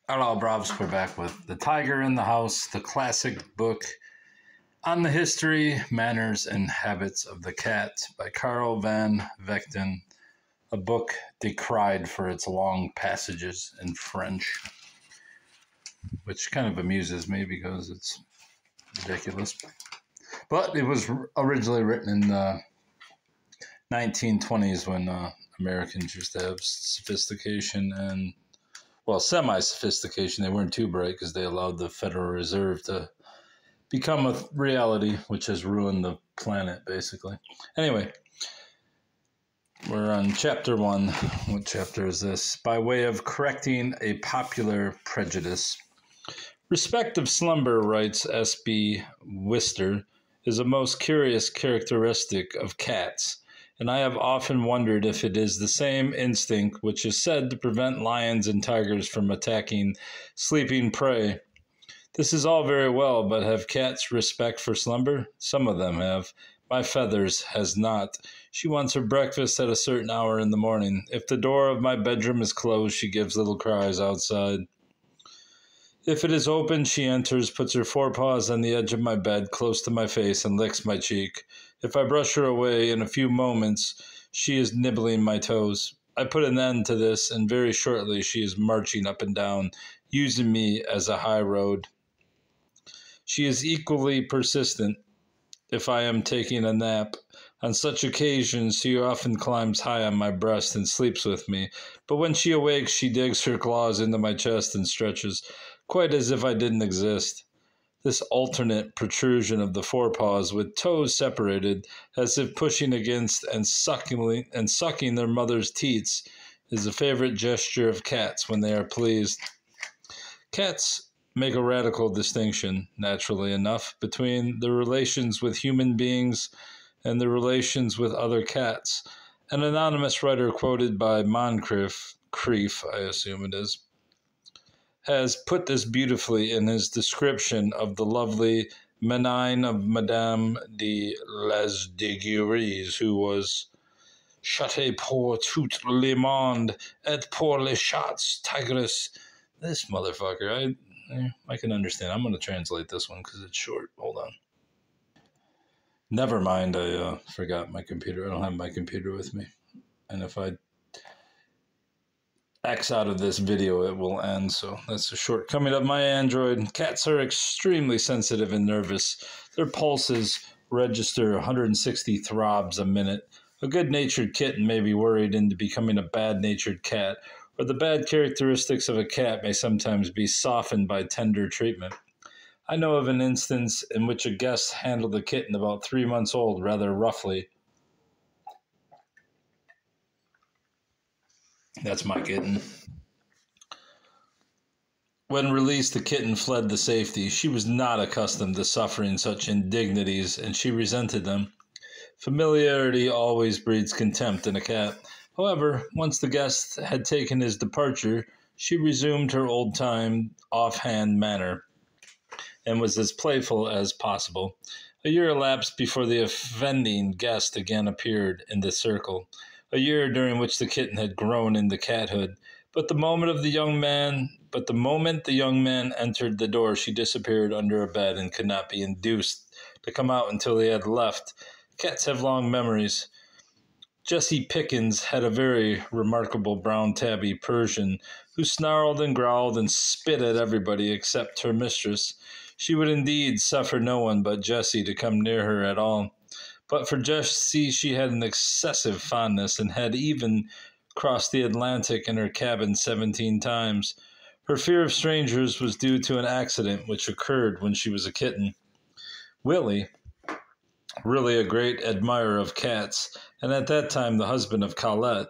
Hello, Brovs. We're back with The Tiger in the House, the classic book on the history, manners, and habits of the cat by Carl van Vechten, a book decried for its long passages in French, which kind of amuses me because it's ridiculous. But it was originally written in the 1920s when Americans used to have sophistication and semi-sophistication. They weren't too bright because they allowed the Federal Reserve to become a reality, which has ruined the planet, basically. Anyway, we're on chapter 1. What chapter is this? By way of correcting a popular prejudice. Respect of slumber, writes S.B. Wister, is a most curious characteristic of cats, and I have often wondered if it is the same instinct which is said to prevent lions and tigers from attacking sleeping prey. This is all very well, but have cats respect for slumber? Some of them have. My Feathers has not. She wants her breakfast at a certain hour in the morning. If the door of my bedroom is closed, she gives little cries outside. If it is open, she enters, puts her forepaws on the edge of my bed, close to my face, and licks my cheek. If I brush her away, in a few moments, she is nibbling my toes. I put an end to this, and very shortly she is marching up and down, using me as a high road. She is equally persistent if I am taking a nap. On such occasions, she often climbs high on my breast and sleeps with me, but when she awakes, she digs her claws into my chest and stretches, quite as if I didn't exist. This alternate protrusion of the forepaws with toes separated, as if pushing against and sucking their mother's teats, is a favorite gesture of cats when they are pleased. Cats make a radical distinction, naturally enough, between their relations with human beings and their relations with other cats. An anonymous writer quoted by Moncrief, I assume it is, has put this beautifully in his description of the lovely menine of Madame de Lesdiguières, who was chatte pour tout le monde et pour les chats tigres. This motherfucker, I can understand. I'm going to translate this one because it's short. Hold on. Never mind, I forgot my computer. I don't have my computer with me. And if I X out of this video, it will end. So that's a shortcoming of my Android. Cats are extremely sensitive and nervous. Their pulses register 160 throbs a minute. A good-natured kitten may be worried into becoming a bad-natured cat, or the bad characteristics of a cat may sometimes be softened by tender treatment. I know of an instance in which a guest handled a kitten about 3 months old rather roughly. That's my kitten. When released, the kitten fled to safety. She was not accustomed to suffering such indignities, and she resented them. Familiarity always breeds contempt in a cat. However, once the guest had taken his departure, she resumed her old-time, offhand manner and was as playful as possible. A year elapsed before the offending guest again appeared in the circle, a year during which the kitten had grown into cathood. But the moment the young man entered the door, she disappeared under a bed and could not be induced to come out until he had left. Cats have long memories. Jessie Pickens had a very remarkable brown tabby Persian who snarled and growled and spit at everybody except her mistress. She would indeed suffer no one but Jessie to come near her at all. But for Jessie she had an excessive fondness and had even crossed the Atlantic in her cabin 17 times. Her fear of strangers was due to an accident which occurred when she was a kitten. Willie, really a great admirer of cats, and at that time the husband of Colette,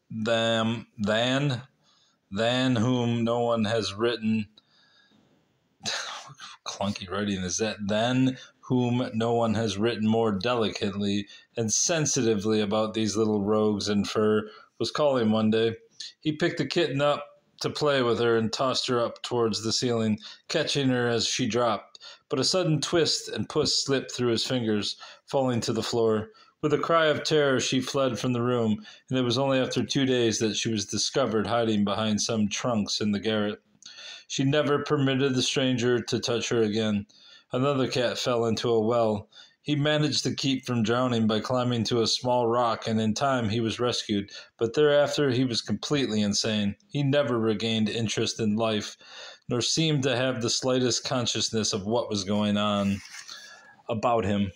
than whom no one has written, clunky writing is that, than whom no one has written more delicately and sensitively about these little rogues in fur, was calling one day. He picked the kitten up to play with her and tossed her up towards the ceiling, catching her as she dropped. But a sudden twist and puss slipped through his fingers, falling to the floor. With a cry of terror, she fled from the room, and it was only after 2 days that she was discovered hiding behind some trunks in the garret. She never permitted the stranger to touch her again. Another cat fell into a well. He managed to keep from drowning by climbing to a small rock, and in time he was rescued, but thereafter he was completely insane. He never regained interest in life, nor seemed to have the slightest consciousness of what was going on about him.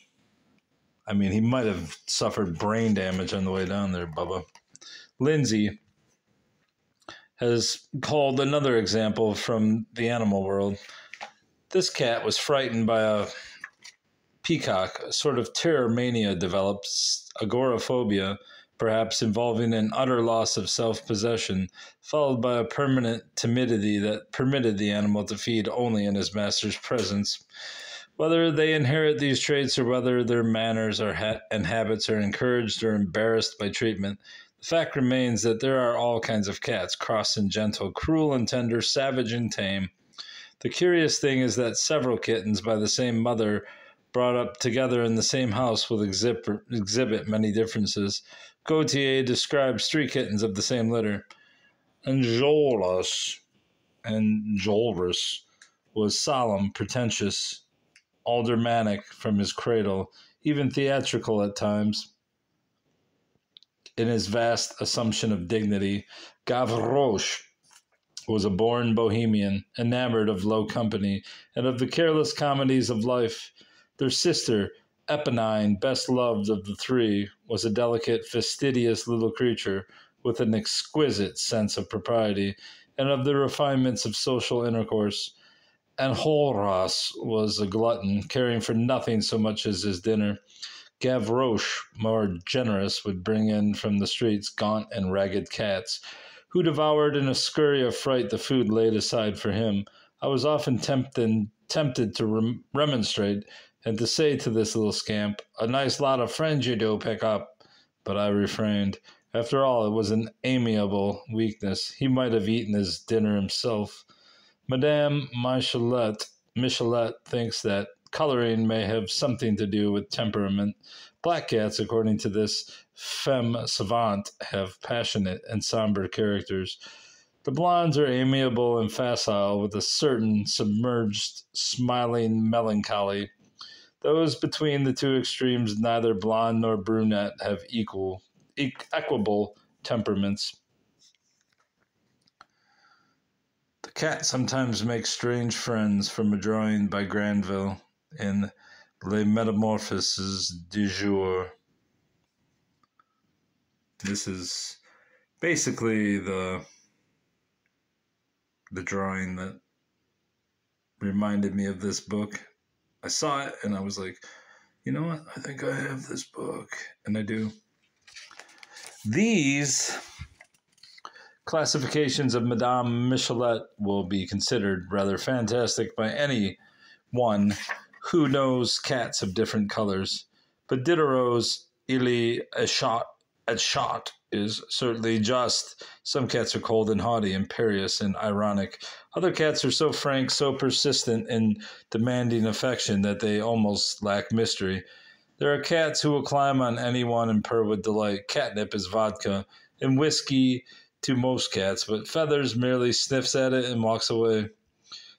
I mean, he might have suffered brain damage on the way down there, Bubba. Lindsay has called another example from the animal world. This cat was frightened by a peacock. A sort of terror mania develops, agoraphobia, perhaps involving an utter loss of self-possession, followed by a permanent timidity that permitted the animal to feed only in his master's presence. Whether they inherit these traits or whether their manners and habits are encouraged or embarrassed by treatment, the fact remains that there are all kinds of cats, cross and gentle, cruel and tender, savage and tame. The curious thing is that several kittens by the same mother brought up together in the same house will exhibit many differences. Gautier describes 3 kittens of the same litter. Angelus was solemn, pretentious, aldermanic from his cradle, even theatrical at times in his vast assumption of dignity. Gavroche was a born bohemian, enamored of low company and of the careless comedies of life. Their sister, Eponine, best loved of the 3, was a delicate, fastidious little creature with an exquisite sense of propriety and of the refinements of social intercourse. Enjolras was a glutton, caring for nothing so much as his dinner. Gavroche, more generous, would bring in from the streets gaunt and ragged cats, who devoured in a scurry of fright the food laid aside for him. I was often tempted to remonstrate and to say to this little scamp, "A nice lot of friends you do pick up," but I refrained. After all, it was an amiable weakness. He might have eaten his dinner himself. Madame Michelet thinks that coloring may have something to do with temperament. Black cats, according to this femme savant, have passionate and somber characters. The blondes are amiable and facile, with a certain submerged, smiling melancholy. Those between the 2 extremes, neither blonde nor brunette, have equable temperaments. The cat sometimes makes strange friends, from a drawing by Granville in Les Metamorphoses du Jour. This is basically the drawing that reminded me of this book. I saw it and I was like, you know what? I think I have this book. And I do. These classifications of Madame Michelet will be considered rather fantastic by anyone who knows cats of different colors. But Diderot's "Il est shot" is certainly just. Some cats are cold and haughty, imperious and ironic. Other cats are so frank, so persistent in demanding affection that they almost lack mystery. There are cats who will climb on anyone and purr with delight. Catnip is vodka and whiskey to most cats, but Feathers merely sniffs at it and walks away.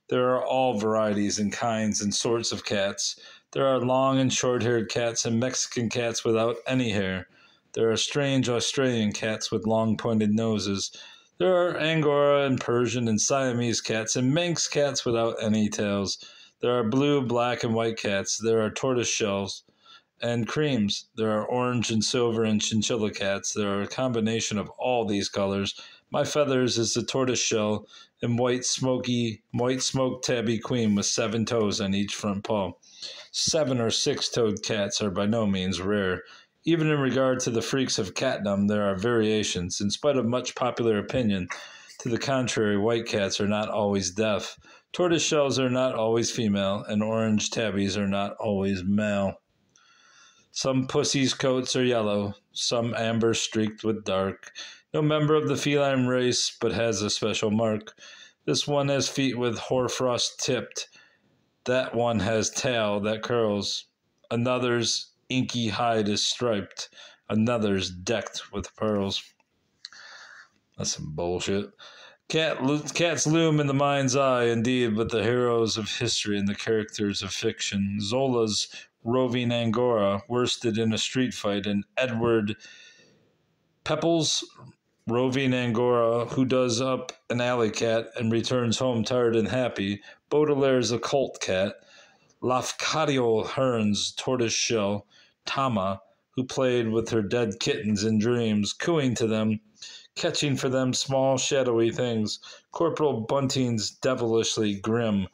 There are all varieties and kinds and sorts of cats. There are long and short-haired cats and Mexican cats without any hair. There are strange Australian cats with long pointed noses. There are Angora and Persian and Siamese cats and Manx cats without any tails. There are blue, black, and white cats. There are tortoise shells and creams. There are orange and silver and chinchilla cats. There are a combination of all these colors. My Feathers is the tortoise shell and white smoked tabby queen with 7 toes on each front paw. 7 or 6-toed cats are by no means rare. Even in regard to the freaks of catdom, there are variations. In spite of much popular opinion, to the contrary, white cats are not always deaf. Tortoise shells are not always female, and orange tabbies are not always male. Some pussies' coats are yellow, some amber streaked with dark. No member of the feline race but has a special mark. This one has feet with hoarfrost tipped. That one has tail that curls. Another's inky hide is striped, another's decked with pearls. That's some bullshit. Cats loom in the mind's eye, indeed, but the heroes of history and the characters of fiction. Zola's roving Angora, worsted in a street fight, and Edward Pepple's roving Angora, who does up an alley cat and returns home tired and happy. Baudelaire's occult cat. Lafcadio Hearn's tortoiseshell. Tama, who played with her dead kittens in dreams, cooing to them, catching for them small shadowy things. Corporal Bunting's devilishly grim,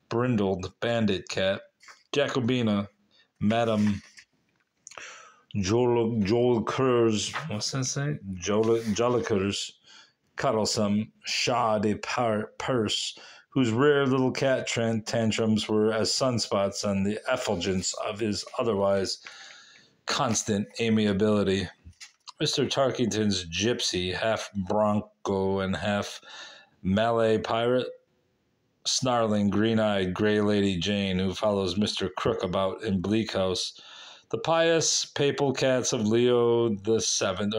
brindled bandit cat. Jacobina, Madame Jolicoeur's, what's that say? Jolicoeur's cuddlesome Shah de Purse, whose rare little cat tantrums were as sunspots on the effulgence of his otherwise constant amiability. Mr. Tarkington's gypsy, half Bronco and half Malay pirate, snarling, green-eyed, gray Lady Jane, who follows Mr. Crook about in Bleak House. The pious papal cats of Leo the XII,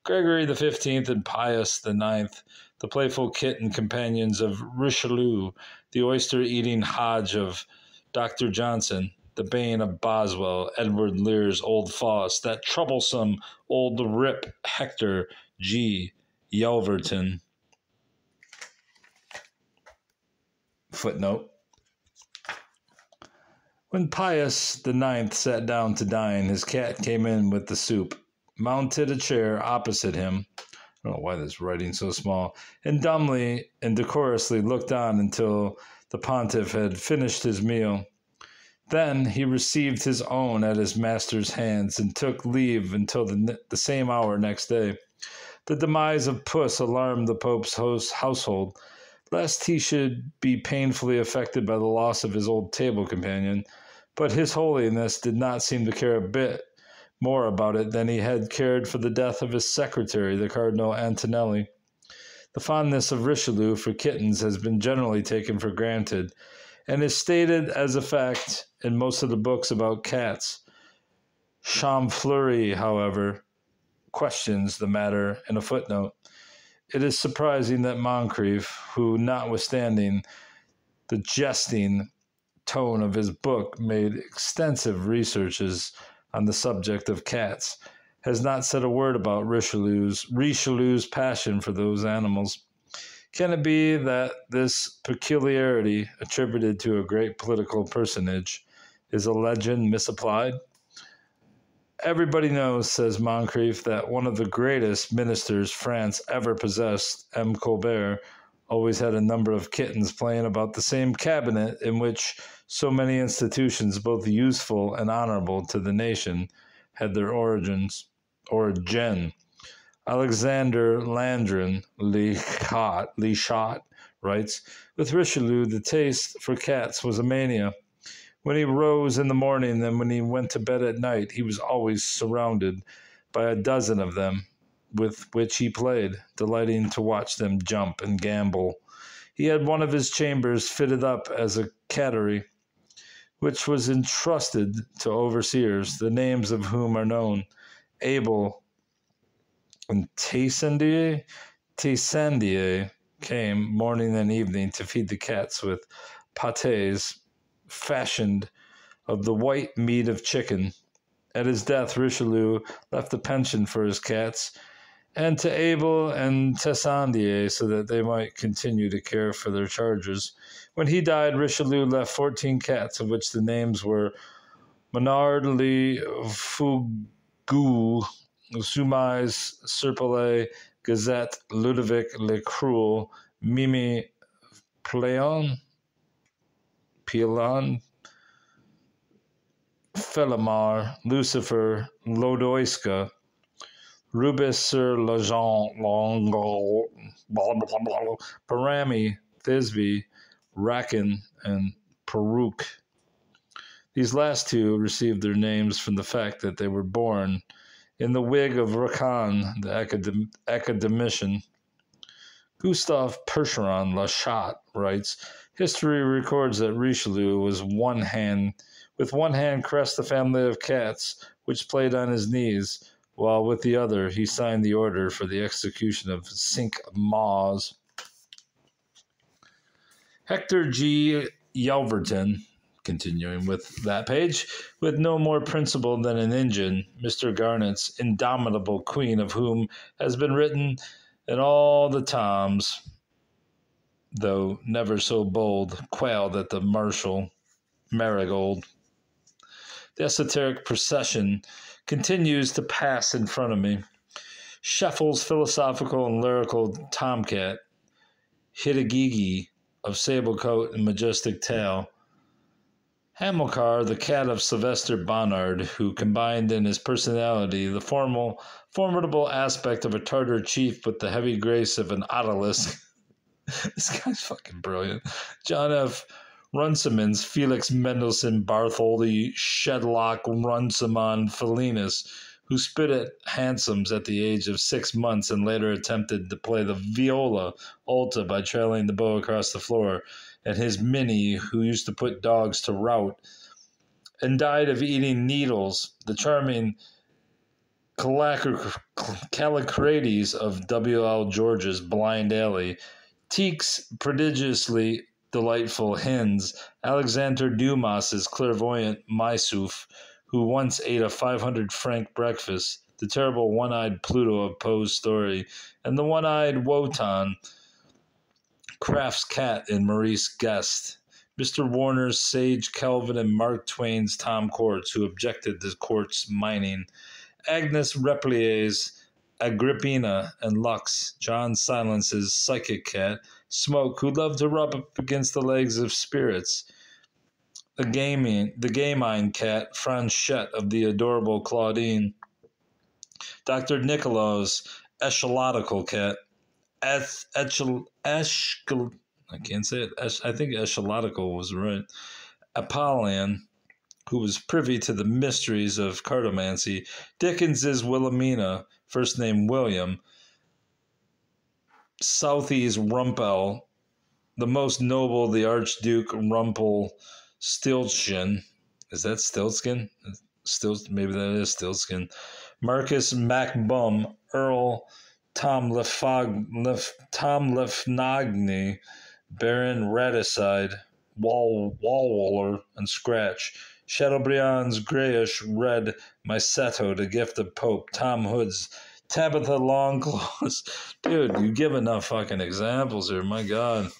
Gregory the XV, and Pius the IX, the playful kitten companions of Richelieu, the oyster-eating Hodge of Dr. Johnson, the bane of Boswell, Edward Lear's old Foss, that troublesome old rip Hector G. Yelverton. Footnote. When Pius the IX sat down to dine, his cat came in with the soup, mounted a chair opposite him. I don't know why this writing's so small, and dumbly and decorously looked on until the pontiff had finished his meal. Then he received his own at his master's hands and took leave until the same hour next day. The demise of Puss alarmed the Pope's household, lest he should be painfully affected by the loss of his old table companion, but His Holiness did not seem to care a bit more about it than he had cared for the death of his secretary, the Cardinal Antonelli. The fondness of Richelieu for kittens has been generally taken for granted, and is stated as a fact in most of the books about cats. Champfleury, however, questions the matter in a footnote. It is surprising that Moncrief, who, notwithstanding the jesting tone of his book, made extensive researches on the subject of cats, has not said a word about Richelieu's passion for those animals. Can it be that this peculiarity, attributed to a great political personage, is a legend misapplied? Everybody knows, says Moncrief, that one of the greatest ministers France ever possessed, M. Colbert, always had a number of kittens playing about the same cabinet in which so many institutions, both useful and honorable to the nation, had their origin. Alexander Landrin Lechat writes, with Richelieu, the taste for cats was a mania. When he rose in the morning and when he went to bed at night, he was always surrounded by a dozen of them, with which he played, delighting to watch them jump and gambol. He had one of his chambers fitted up as a cattery, which was entrusted to overseers, the names of whom are known: Abel and Tessandier came morning and evening to feed the cats with pâtés fashioned of the white meat of chicken. At his death, Richelieu left a pension for his cats and to Abel and Tessandier so that they might continue to care for their charges. When he died, Richelieu left 14 cats, of which the names were Menard le Fougueux, Sumais, Serpollet, Gazette, Ludovic le Cruel, Mimi Pilon, Felomar, Lucifer, Lodoiska, Rubis sur l'agent Longo, Parami, Thisbe, Racken, and Peruk. These last two received their names from the fact that they were born in the wig of Racan, the academician. Gustave Percheron Lachat writes, history records that Richelieu was With one hand caressed the family of cats, which played on his knees, while with the other he signed the order for the execution of Cinq-Mars. Hector G. Yelverton, continuing with that page, with no more principle than an engine, Mr. Garnet's indomitable queen, of whom has been written in all the Toms, though never so bold, quailed at the martial marigold. The esoteric procession continues to pass in front of me. Scheffel's philosophical and lyrical tomcat, Hidegigi of sable coat and majestic tail, Hamilcar, the cat of Sylvester Bonnard, who combined in his personality the formidable aspect of a Tartar chief with the heavy grace of an odalisque. This guy's fucking brilliant. John F. Runciman's Felix Mendelssohn Bartholdy Shedlock Runciman Fellinus, who spit at hansoms at the age of 6 months and later attempted to play the viola alta by trailing the bow across the floor, and his Minnie, who used to put dogs to rout and died of eating needles, the charming Callicrates of W.L. George's Blind Alley, Teek's prodigiously delightful hens, Alexander Dumas's clairvoyant Mysouf, who once ate a 500-franc breakfast, the terrible one-eyed Pluto of Poe's story, and the one-eyed Wotan, Kraft's cat in Maurice Guest, Mr. Warner's Sage Kelvin and Mark Twain's Tom Quartz, who objected to quartz mining, Agnes Replier's Agrippina and Lux, John Silence's psychic cat, Smoke, who loved to rub up against the legs of spirits, the gamine cat, Franchette of the adorable Claudine, Dr. Nicolaus' echelatical cat, I can't say it. I think echelatical was right. Apollyon, who was privy to the mysteries of cartomancy, Dickens's Wilhelmina, first name William, Southey's Rumpel, the most noble, the Archduke Rumpelstiltskin. Is that Stiltskin? Maybe that is Stiltskin. Marcus Macbum, Earl Tom Lefnagny, Baron Raticide, Walwaller, and Scratch. Chateaubriand's grayish red Myceto, the gift of Pope. Tom Hood's Tabitha Longclaws. Dude, you give enough fucking examples here, my God.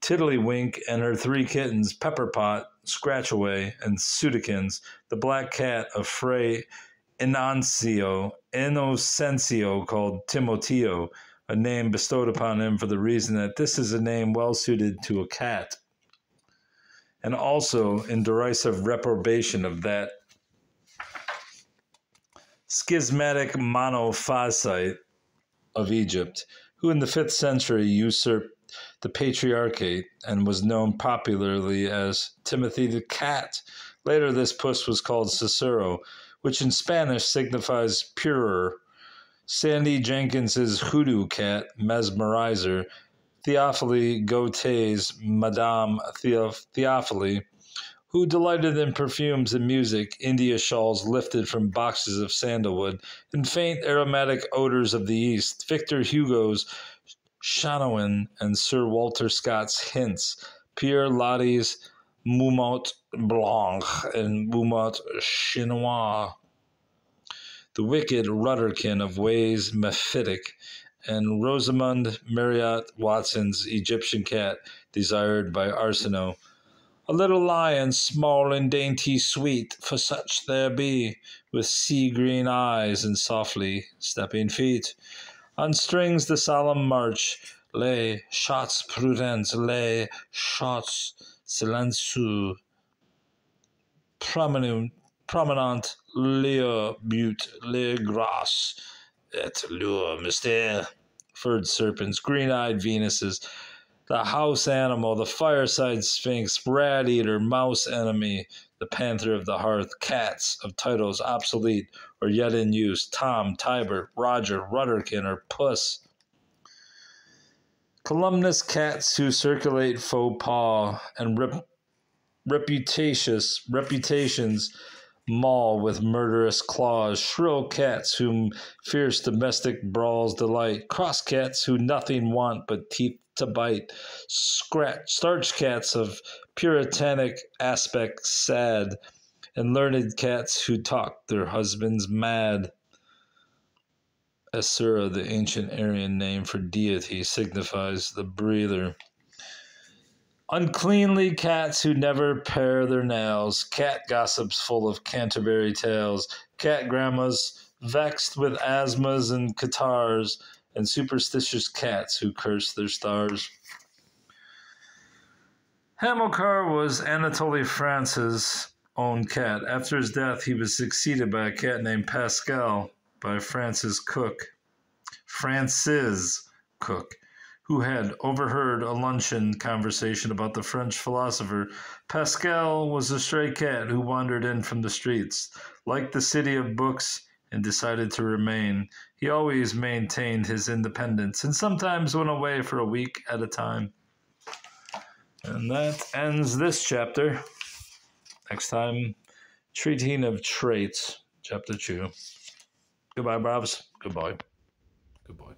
Tiddlywink and her 3 kittens, Pepperpot, Scratchaway, and Sudikins, the black cat of Fray Inocencio called Timoteo, a name bestowed upon him for the reason that this is a name well suited to a cat, and also in derisive reprobation of that schismatic monophysite of Egypt, who in the 5th century usurped the patriarchate and was known popularly as Timothy the Cat. Later, this puss was called Cicero, which in Spanish signifies purer. Sandy Jenkins's hoodoo cat, Mesmerizer, Theophile Gautier's Madame Theophile, who delighted in perfumes and music, India shawls lifted from boxes of sandalwood, and faint aromatic odors of the East, Victor Hugo's Chanoine and Sir Walter Scott's Hints, Pierre Loti's Moumont Blanc and Moumont Chinois, the wicked Rudderkin of Ways Mephitic, and Rosamund Marriott Watson's Egyptian cat, desired by Arsinoe. A little lion, small and dainty sweet, for such there be, with sea-green eyes and softly stepping feet. On strings the solemn march, les shots prudents, les shots silencieux, promenant leur but, les grâces, et leur mystère. Furred serpents, green-eyed Venuses, the house animal, the fireside sphinx, rat eater, mouse enemy, the panther of the hearth, cats of titles obsolete or yet in use, Tom, Tiber, Roger, Rudderkin, or Puss. Columnus cats who circulate faux pas and reputations maul with murderous claws, shrill cats whom fierce domestic brawls delight, cross cats who nothing want but teeth to bite, starch cats of puritanic aspect sad, and learned cats who talk their husbands mad. Asura, the ancient Aryan name for deity, signifies the breather. Uncleanly cats who never pare their nails, cat gossips full of Canterbury tales, cat grandmas vexed with asthmas and catarrhs, and superstitious cats who curse their stars. Hamilcar was Anatole France's own cat. After his death, he was succeeded by a cat named Pascal by France's cook, who had overheard a luncheon conversation about the French philosopher. Pascal was a stray cat who wandered in from the streets, liked the city of books, and decided to remain. He always maintained his independence and sometimes went away for a week at a time. And that ends this chapter. Next time, treating of traits, chapter 2. Goodbye, Bobs. Goodbye. Goodbye.